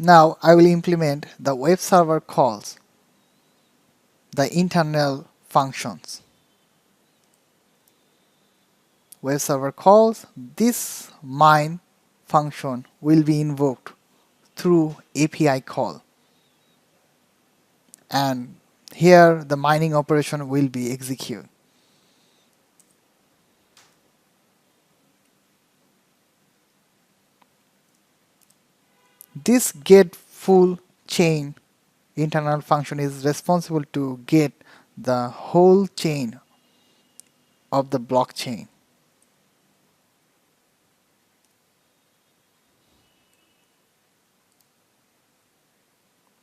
Now I will implement the web server calls, the internal functions. Web server calls, this mine function will be invoked through API call, and here the mining operation will be executed. This get full chain internal function is responsible to get the whole chain of the blockchain.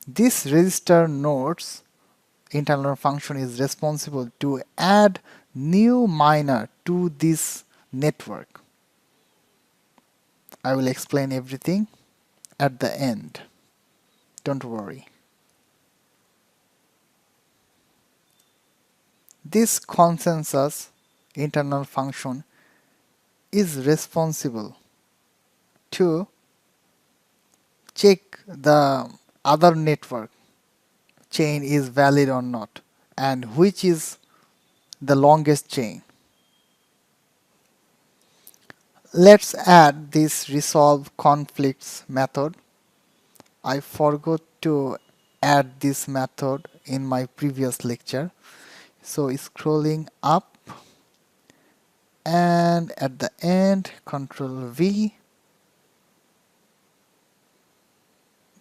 This register nodes internal function is responsible to add new miner to this network. I will explain everything at the end. Don't worry. This consensus internal function is responsible to check the other network chain is valid or not, and which is the longest chain. Let's add this resolve conflicts method. I forgot to add this method in my previous lecture. So scrolling up, and at the end Ctrl V.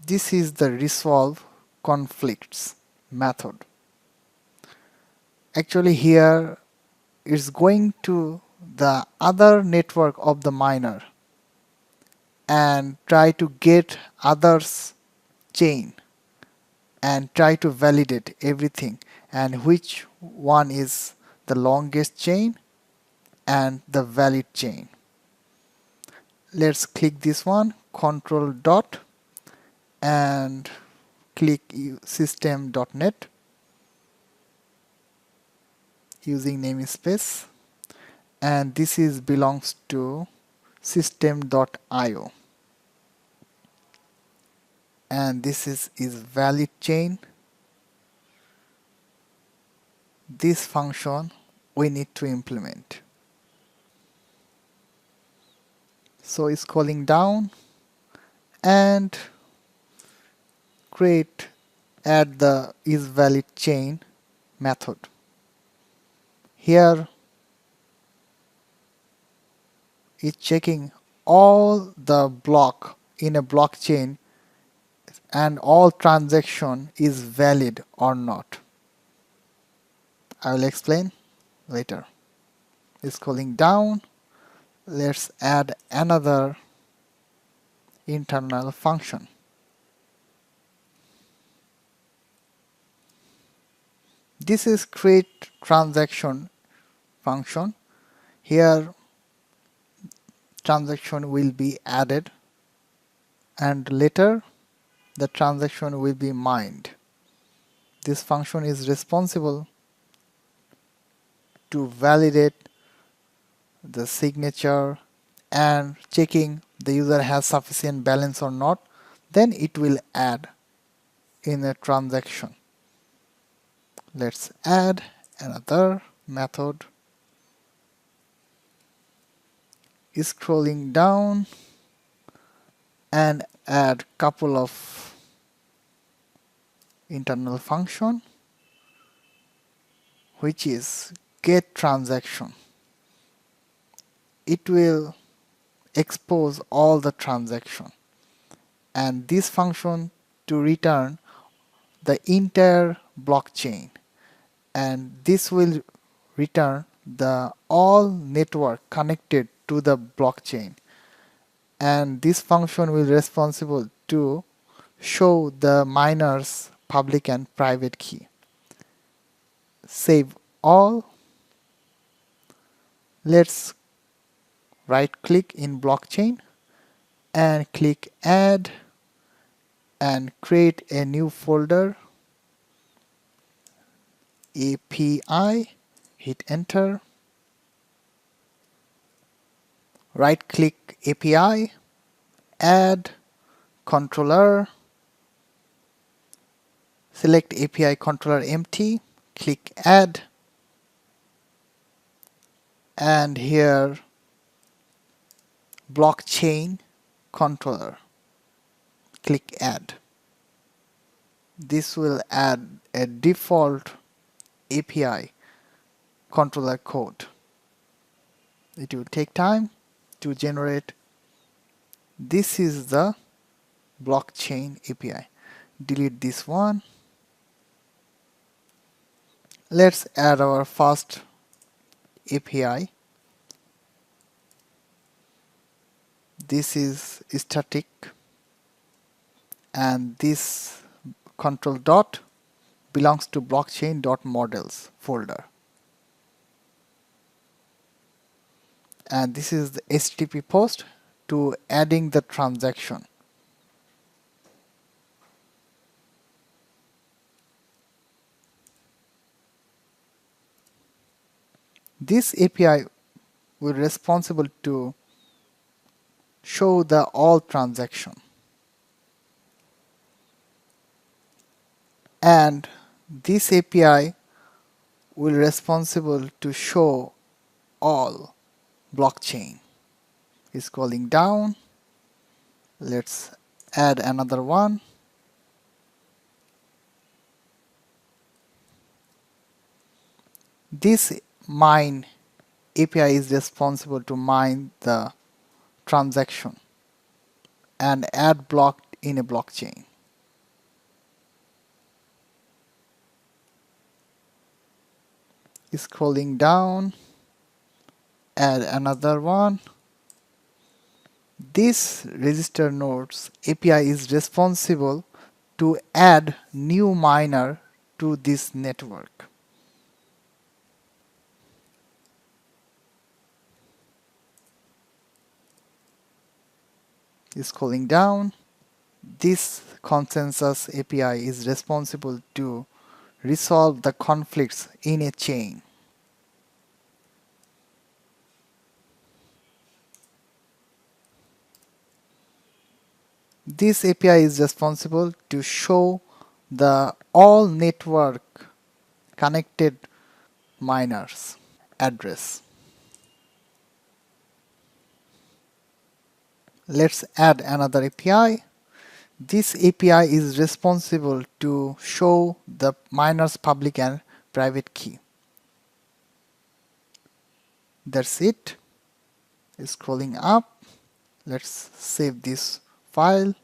This is the resolve conflicts method. Actually here it's going to the other network of the miner and try to get others chain and try to validate everything and which one is the longest chain and the valid chain. Let's click this one, control dot, and click system.net using namespace, and this is belongs to system.io, and this is valid chain. This function we need to implement. So scrolling down and add the isValidChain method. Here it's checking all the block in a blockchain and all transaction is valid or not. I will explain later. Scrolling down, let's add another internal function. This is create transaction function. Here transaction will be added and later the transaction will be mined. This function is responsible to validate the signature and checking the user has sufficient balance or not, then it will add in a transaction. Let's add another method. Scrolling down and add couple of internal function, which is get transaction. It will expose all the transaction and this function to return the entire blockchain, and this will return the all network connected to the blockchain, and this function will responsible to show the miner's public and private key. Save all. Let's right click in blockchain and click add and create a new folder, API, hit enter, right click API, add controller, select API controller empty, click add, and here blockchain controller, click add. This will add a default API controller code. It will take time to generate. This is the blockchain API. Delete this one. Let's add our first API. This is static, and this control dot belongs to blockchain.models folder. And this is the HTTP post to adding the transaction. This API will be responsible to show the all transaction, and this API will be responsible to show all blockchain. Scrolling down, let's add another one. This mine API is responsible to mine the transaction and add block in a blockchain. Scrolling down, add another one. This register nodes API is responsible to add new miner to this network. Scrolling down, this consensus API is responsible to resolve the conflicts in a chain. This API is responsible to show the all network connected miners address. Let's add another API. This API is responsible to show the miner's public and private key. That's it. Scrolling up, let's save this file.